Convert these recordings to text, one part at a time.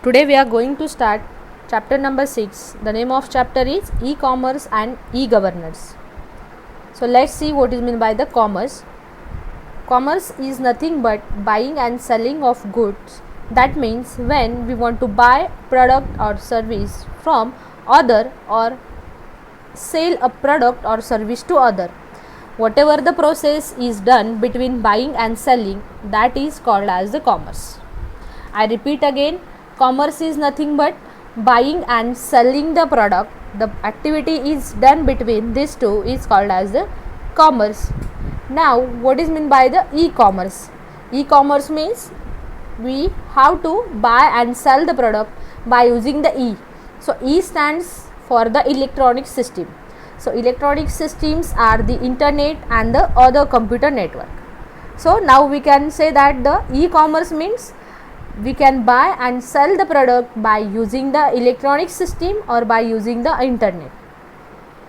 Today we are going to start chapter number 6. The name of chapter is e-commerce and e-governance. So let's see what is meant by the commerce. Commerce is nothing but buying and selling of goods. That means when we want to buy product or service from other or sell a product or service to other. Whatever the process is done between buying and selling, that is called as the commerce. I repeat again, commerce is nothing but buying and selling the product. The activity is done between these two is called as the commerce. Now what is meant by the e-commerce? E-commerce means we have to buy and sell the product by using the e. So e stands for the electronic system. So electronic systems are the internet and the other computer network. So now we can say that the e-commerce means we can buy and sell the product by using the electronic system or by using the internet.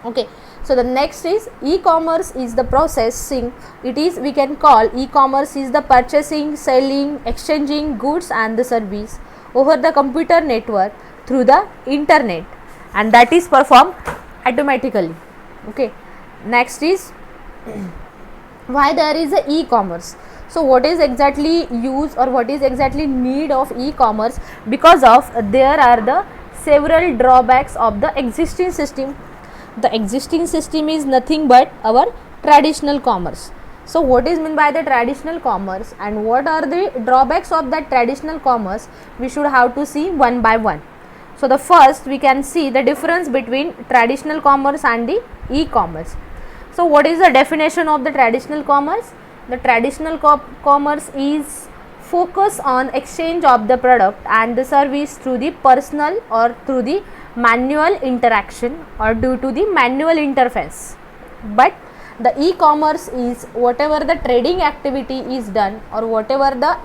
Okay, so the next is e-commerce is the processing. It is, we can call e-commerce is the purchasing, selling, exchanging goods and the service over the computer network through the internet, and that is performed automatically. Okay, next is why there is a e-commerce. So what is exactly use or what is exactly need of e-commerce? Because of there are the several drawbacks of the existing system. The existing system is nothing but our traditional commerce. So what is meant by the traditional commerce and what are the drawbacks of that traditional commerce? We should have to see one by one. So the first we can see the difference between traditional commerce and the e-commerce. So what is the definition of the traditional commerce? The traditional commerce is focus on exchange of the product and the service through the personal or through the manual interaction or due to the manual interface. But the e-commerce is whatever the trading activity is done or whatever the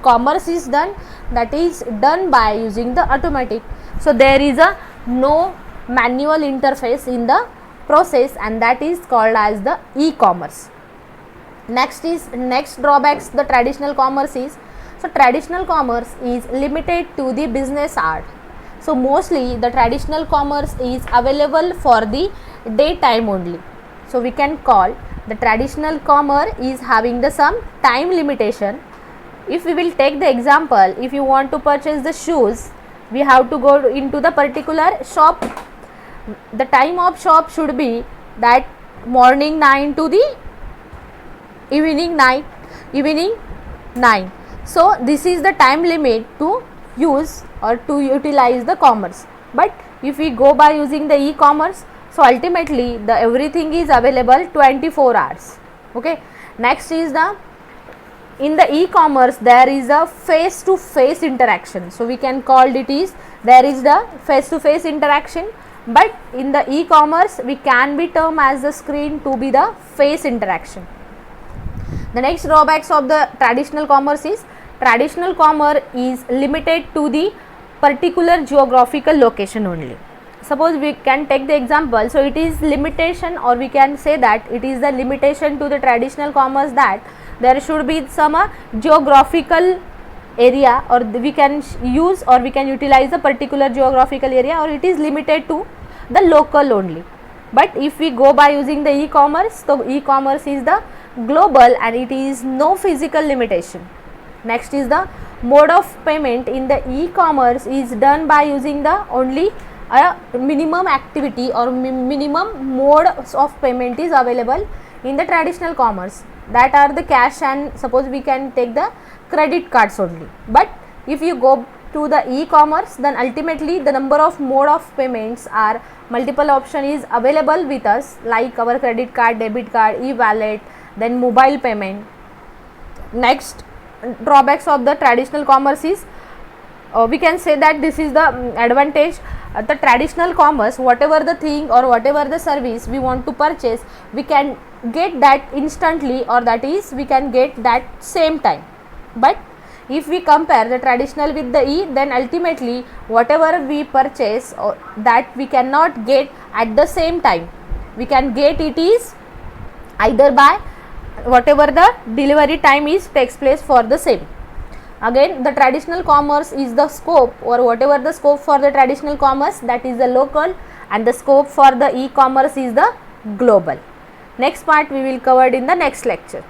commerce is done, that is done by using the automatic. So there is a no manual interface in the process, and that is called as the e-commerce. Next drawbacks the traditional commerce is, so traditional commerce is limited to the business hour. So mostly the traditional commerce is available for the daytime only. So we can call the traditional commerce is having the some time limitation. If we will take the example, if you want to purchase the shoes, we have to go into the particular shop. The time of shop should be that morning 9 to the evening 9. So this is the time limit to use or to utilize the commerce. But if we go by using the e-commerce, so ultimately the everything is available 24 hours. Okay, next is the in the e-commerce there is a face to face interaction. So we can call it is there is the face to face interaction, but in the e-commerce we can be termed as the screen to be the face interaction. The next drawbacks of the traditional commerce is traditional commerce is limited to the particular geographical location only. Suppose we can take the example, so it is limitation or we can say that it is the limitation to the traditional commerce that there should be some geographical area or we can use or we can utilize a particular geographical area, or it is limited to the local only. But if we go by using the e-commerce, so e-commerce is the global and it is no physical limitation. Next is the mode of payment in the e-commerce is done by using the only a minimum activity or minimum mode of payment is available in the traditional commerce, that are the cash and suppose we can take the credit cards only. But if you go to the e-commerce, then ultimately the number of mode of payments are multiple option is available with us, like our credit card, debit card, e-wallet, then mobile payment. Next drawbacks of the traditional commerce is we can say that this is the advantage. The traditional commerce, whatever the thing or whatever the service we want to purchase, we can get that instantly, or that is we can get that same time. But if we compare the traditional with the e, then ultimately whatever we purchase that we cannot get at the same time. We can get it is either by whatever the delivery time is takes place for the same. Again, the traditional commerce is the scope, or whatever the scope for the traditional commerce, that is the local, and the scope for the e-commerce is the global. Next part we will cover in the next lecture.